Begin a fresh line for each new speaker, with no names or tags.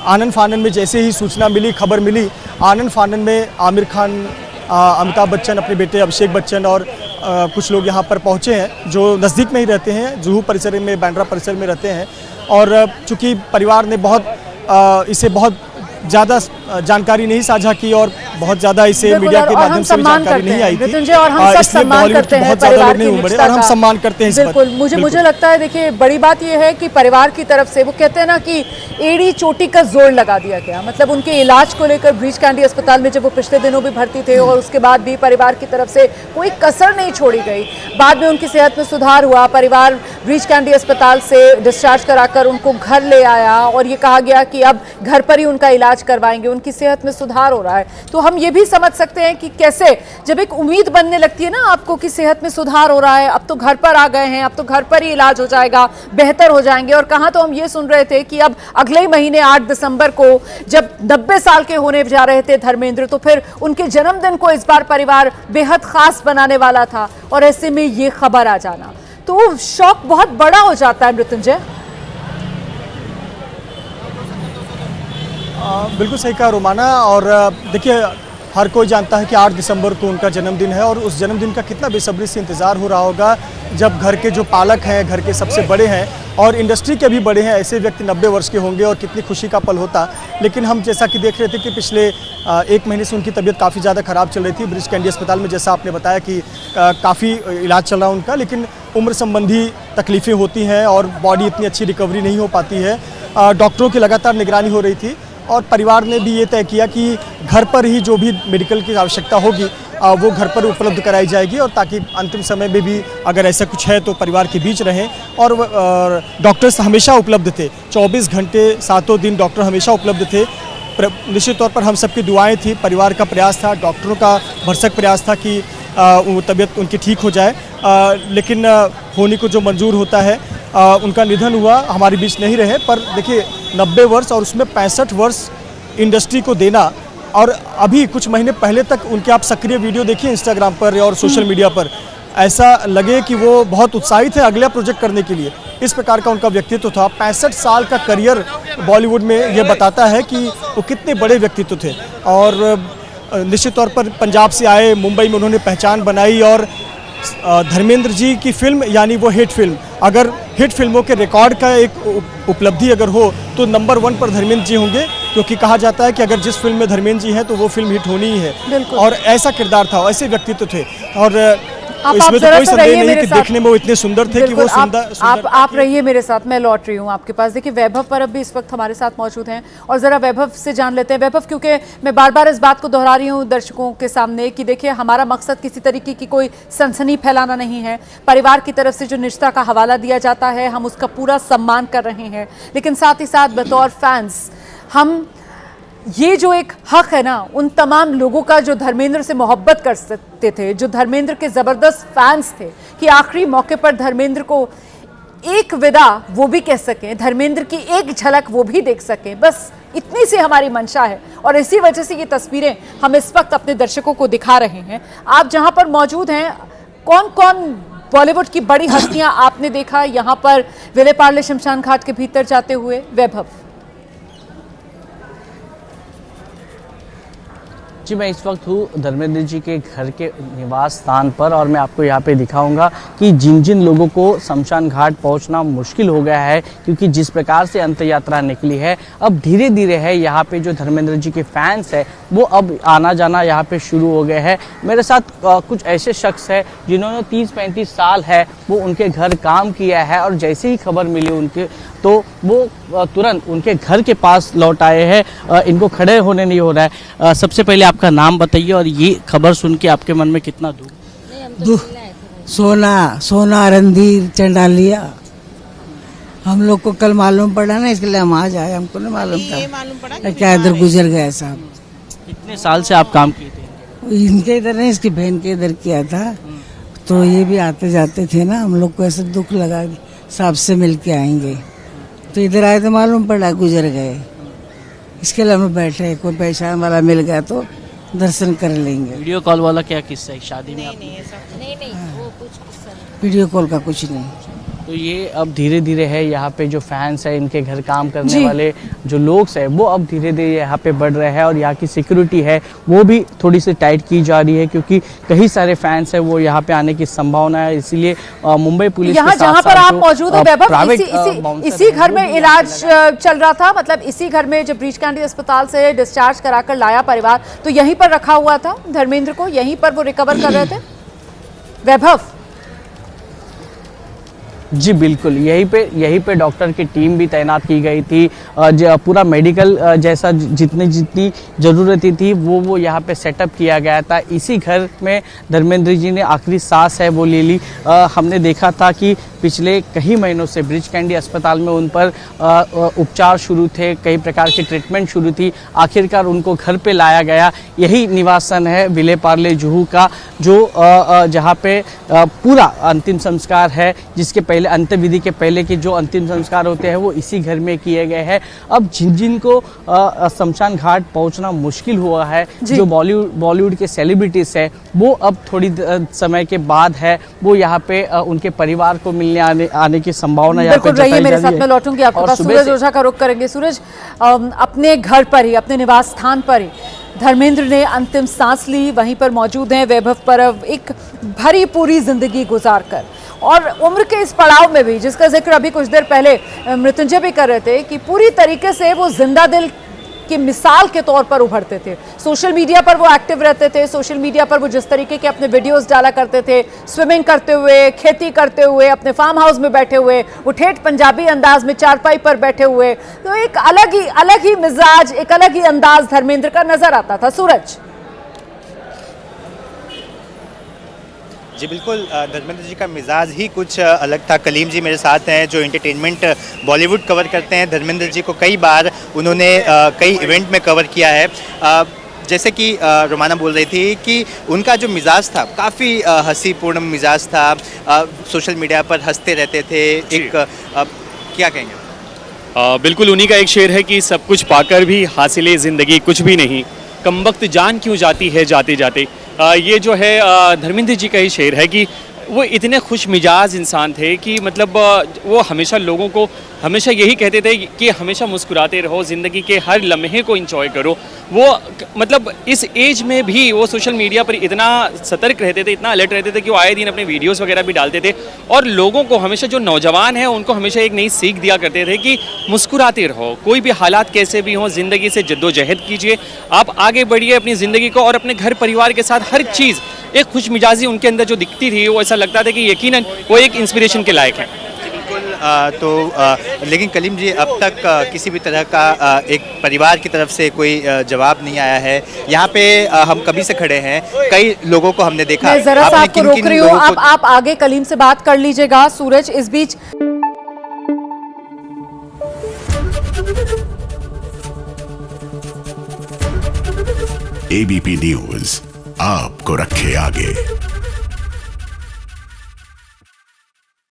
आनन फानन में जैसे ही सूचना मिली, खबर मिली, आनन फानन में आमिर खान, अमिताभ बच्चन, अपने बेटे अभिषेक बच्चन और कुछ लोग यहाँ पर पहुँचे हैं जो नज़दीक में ही रहते हैं, जुहू परिसर में, बांद्रा परिसर में रहते हैं। और चूँकि परिवार ने इसे बहुत ज़्यादा जानकारी नहीं साझा की और बहुत ज़्यादा इसे मीडिया के माध्यम से भी जानकारी नहीं आई थी,
और हम सब सम्मान करते हैं परिवार की निष्ठा
और हम सम्मान करते हैं।
बिल्कुल, मुझे लगता है, देखिए बड़ी बात यह है कि परिवार की तरफ से, वो कहते हैं ना कि एड़ी चोटी का जोर लगा दिया गया। मतलब उनके इलाज को लेकर ब्रीच कैंडी अस्पताल में जब वो पिछले दिनों भी भर्ती थे और उसके बाद भी परिवार की तरफ से कोई कसर नहीं छोड़ी गई। बाद में उनकी सेहत में सुधार हुआ, परिवार ब्रीच कैंडी अस्पताल से डिस्चार्ज कराकर उनको घर ले आया और ये कहा गया कि अब घर पर ही उनका इलाज करवाएंगे, उनकी सेहत में सुधार हो रहा है। तो हम ये भी समझ सकते हैं कि कैसे जब एक उम्मीद बनने लगती है ना आपको कि सेहत में सुधार हो रहा है, अब तो घर पर आ गए हैं, अब तो घर पर ही इलाज हो जाएगा, बेहतर हो जाएंगे। और कहाँ तो हम ये सुन रहे थे कि अब अगले ही महीने 8 दिसंबर को जब 90 साल के होने जा रहे थे धर्मेंद्र, तो फिर उनके जन्मदिन को इस बार परिवार बेहद खास बनाने वाला था और ऐसे में ये खबर आ जाना, तो शौक बहुत बड़ा हो जाता है। मृत्युंजय,
बिल्कुल सही कहा रोमाना। और देखिए, हर कोई जानता है कि 8 दिसंबर को उनका जन्मदिन है और उस जन्मदिन का कितना बेसब्री से इंतज़ार हो रहा होगा जब घर के जो पालक हैं, घर के सबसे बड़े हैं और इंडस्ट्री के भी बड़े हैं, ऐसे व्यक्ति 90 वर्ष के होंगे और कितनी खुशी का पल होता। लेकिन हम जैसा कि देख रहे थे कि पिछले 1 महीने से उनकी तबीयत काफ़ी ज़्यादा ख़राब चल रही थी ब्रीच कैंडी अस्पताल में। जैसा आपने बताया कि काफ़ी इलाज चल रहा है उनका, लेकिन उम्र संबंधी तकलीफ़ें होती हैं और बॉडी इतनी अच्छी रिकवरी नहीं हो पाती है। डॉक्टरों की लगातार निगरानी हो रही थी और परिवार ने भी ये तय किया कि घर पर ही जो भी मेडिकल की आवश्यकता होगी वो घर पर उपलब्ध कराई जाएगी, और ताकि अंतिम समय में भी अगर ऐसा कुछ है तो परिवार के बीच रहें। और डॉक्टर्स हमेशा उपलब्ध थे, 24 घंटे 7 दिन डॉक्टर हमेशा उपलब्ध थे। निश्चित तौर पर हम सबकी दुआएं थी, परिवार का प्रयास था, डॉक्टरों का भरसक प्रयास था कि तबीयत उनकी ठीक हो जाए, लेकिन होने को जो मंजूर होता है, उनका निधन हुआ, हमारे बीच नहीं रहे। पर देखिए, 90 वर्ष और उसमें 65 वर्ष इंडस्ट्री को देना, और अभी कुछ महीने पहले तक उनके आप सक्रिय वीडियो देखिए इंस्टाग्राम पर और सोशल मीडिया पर, ऐसा लगे कि वो बहुत उत्साहित है अगला प्रोजेक्ट करने के लिए। इस प्रकार का उनका व्यक्तित्व था। 65 साल का करियर बॉलीवुड में ये बताता है कि वो कितने बड़े व्यक्तित्व थे। और निश्चित तौर पर पंजाब से आए, मुंबई में उन्होंने पहचान बनाई और धर्मेंद्र जी की फिल्म यानी वो हिट फिल्म, अगर हिट फिल्मों के रिकॉर्ड का एक उपलब्धि अगर हो तो नंबर 1 पर धर्मेंद्र जी होंगे, क्योंकि कहा जाता है कि अगर जिस फिल्म में धर्मेंद्र जी हैं तो वो फिल्म हिट होनी ही है। और ऐसा किरदार था, ऐसे व्यक्तित्व थे और इसमें तो कोई संदेह नहीं कि देखने में वो इतने सुंदर थे कि वो
आप रहिए मेरे साथ, मैं लौट रही हूँ आपके पास। देखिए, वैभव परब भी इस वक्त हमारे साथ मौजूद हैं और ज़रा वैभव से जान लेते हैं। वैभव, क्योंकि मैं बार बार इस बात को दोहरा रही हूँ दर्शकों के सामने कि देखिए, हमारा मकसद किसी तरीके की कोई सनसनी फैलाना नहीं है। परिवार की तरफ से जो निष्ठा का हवाला दिया जाता है, हम उसका पूरा सम्मान कर रहे हैं, लेकिन साथ ही साथ बतौर फैंस हम ये जो एक हक है ना उन तमाम लोगों का जो धर्मेंद्र से मोहब्बत कर सकते थे, जो धर्मेंद्र के ज़बरदस्त फैंस थे, कि आखिरी मौके पर धर्मेंद्र को एक विदा वो भी कह सकें, धर्मेंद्र की एक झलक वो भी देख सकें, बस इतनी सी हमारी मंशा है। और इसी वजह से ये तस्वीरें हम इस वक्त अपने दर्शकों को दिखा रहे हैं। आप जहां पर मौजूद हैं, कौन कौन बॉलीवुड की बड़ी हस्तियां आपने देखा यहाँ पर विले पार्ले शमशान घाट के भीतर जाते हुए? वैभव
जी, मैं इस वक्त हूँ धर्मेंद्र जी के घर के निवास स्थान पर और मैं आपको यहाँ पे दिखाऊंगा कि जिन जिन लोगों को शमशान घाट पहुँचना मुश्किल हो गया है, क्योंकि जिस प्रकार से अंत यात्रा निकली है, अब धीरे धीरे है यहाँ पे जो धर्मेंद्र जी के फैंस है वो अब आना जाना यहाँ पे शुरू हो गए हैं। मेरे साथ कुछ ऐसे शख्स है जिन्होंने 30-35 साल है वो उनके घर काम किया है और जैसे ही खबर मिली उनके, तो वो तुरंत उनके घर के पास लौट आए हैं। इनको खड़े होने नहीं हो रहा है। सबसे पहले आपका नाम बताइए और ये खबर सुन के आपके मन में कितना दुख?
सोना रणधीर चंडालिया, हम लोग को कल मालूम पड़ा ना, इसके लिए हम आज आए। हमको नहीं मालूम था क्या इधर गुजर गया साहब।
कितने साल से आप काम किए थे?
इनके इधर नहीं, इसकी बहन के इधर किया था, तो ये भी आते जाते थे ना। हम लोग को ऐसा दुख लगा साहब से मिल के आएंगे, तो इधर आए तो मालूम पड़ा गुजर गए। इसके लिए हम बैठे, कोई पहचान वाला मिल गया तो दर्शन कर लेंगे।
वीडियो कॉल वाला क्या किस्सा है शादी में?
नहीं, वो कुछ वीडियो कॉल का कुछ नहीं।
तो ये अब धीरे धीरे है यहाँ पे जो फैंस है, इनके घर काम करने
जी।
वाले जो लोग हैं, वो अब धीरे धीरे यहाँ पे बढ़ रहे हैं और यहाँ की सिक्योरिटी है वो भी थोड़ी सी टाइट की जा रही है, क्योंकि कई सारे फैंस हैं वो यहाँ पे आने की संभावना है। इसीलिए मुंबई पुलिस
यहाँ
के साथ
जहाँ पर
साथ
आप
जो,
मौजूद हो वैभव,
प्राइवेट
इसी घर में इलाज चल रहा था, मतलब इसी घर में जब ब्रीच कैंडी अस्पताल से डिस्चार्ज कराकर लाया परिवार, तो यहीं पर रखा हुआ था धर्मेंद्र को, यहीं पर वो रिकवर कर रहे थे वैभव?
जी बिल्कुल, यहीं पे डॉक्टर की टीम भी तैनात की गई थी। पूरा मेडिकल जैसा जितनी ज़रूरतें थी वो यहाँ पे सेटअप किया गया था। इसी घर में धर्मेंद्र जी ने आखिरी सांस है वो ले ली। हमने देखा था कि पिछले कई महीनों से ब्रीच कैंडी अस्पताल में उन पर उपचार शुरू थे, कई प्रकार की ट्रीटमेंट शुरू थी। आखिरकार उनको घर पे लाया गया। यही निवासन है विले पार्ले जुहू का, जो जहाँ पे पूरा अंतिम संस्कार है, जिसके पहले अंत्यविधि के पहले के जो अंतिम संस्कार होते हैं वो इसी घर में किए गए हैं। अब जिन को शमशान घाट पहुंचना मुश्किल हुआ है, जो बॉलीवुड के सेलिब्रिटीज है, वो अब थोड़ी समय के बाद है वो यहाँ पे उनके परिवार को मिलने आने की संभावना यहाँ पे
रही है। मेरे साथ में लौटूंगी आपके पास, सूरज ओझा का रुख करेंगे। सूरज, अपने घर पर ही, अपने निवास स्थान पर ही धर्मेंद्र ने अंतिम सांस ली, वहीं पर मौजूद हैं वैभव परब, एक भरी पूरी जिंदगी गुजार कर, और उम्र के इस पड़ाव में भी, जिसका जिक्र अभी कुछ देर पहले मृत्युंजय भी कर रहे थे, कि पूरी तरीके से वो जिंदा दिल की मिसाल के तौर पर उभरते थे। सोशल मीडिया पर वो एक्टिव रहते थे, सोशल मीडिया पर वो जिस तरीके के अपने वीडियोस डाला करते थे, स्विमिंग करते हुए, खेती करते हुए, अपने फार्म हाउस में बैठे हुए, वो ठेठ पंजाबी अंदाज में चारपाई पर बैठे हुए, तो एक अलग ही मिजाज, एक अलग ही अंदाज धर्मेंद्र का नजर आता था। सूरज?
जी बिल्कुल, धर्मेंद्र जी का मिजाज ही कुछ अलग था। कलीम जी मेरे साथ हैं जो एंटरटेनमेंट बॉलीवुड कवर करते हैं। धर्मेंद्र जी को कई बार उन्होंने कई इवेंट में कवर किया है। जैसे कि रोमाना बोल रही थी कि उनका जो मिजाज था काफ़ी हंसीपूर्ण मिजाज था, सोशल मीडिया पर हंसते रहते थे। क्या कहेंगे?
बिल्कुल उन्हीं का एक शेर है कि सब कुछ पाकर भी हासिले ज़िंदगी कुछ भी नहीं, कमबख्त जान क्यों जाती है जाते जाते। ये जो है धर्मेंद्र जी का ही शेर है कि वो इतने खुश मिजाज इंसान थे कि मतलब वो हमेशा लोगों को हमेशा यही कहते थे कि हमेशा मुस्कुराते रहो, ज़िंदगी के हर लम्हे को एंजॉय करो। वो मतलब इस एज में भी वो सोशल मीडिया पर इतना सतर्क रहते थे, इतना अलर्ट रहते थे कि वो आए दिन अपने वीडियोस वगैरह भी डालते थे, और लोगों को हमेशा, जो नौजवान हैं उनको हमेशा एक नई सीख दिया करते थे कि मुस्कुराते रहो, कोई भी हालात कैसे भी हों, ज़िंदगी से जद्दोजहद कीजिए, आप आगे बढ़िए अपनी ज़िंदगी को, और अपने घर परिवार के साथ हर चीज़ एक खुश मिजाजी उनके अंदर जो दिखती थी, वो ऐसा लगता था कि यकीनन वो एक इंस्पिरेशन के लायक हैं।
लेकिन कलीम जी, अब तक किसी भी तरह का एक परिवार की तरफ से कोई जवाब नहीं आया है। यहाँ पे हम कभी से खड़े हैं, कई लोगों को हमने देखा।
मैं जरा सा आपको रोक रही हूँ, आप आगे कलीम से बात कर लीजिएगा। सूरज, इस बीच
एबीपी न्यूज आपको रखे आगे।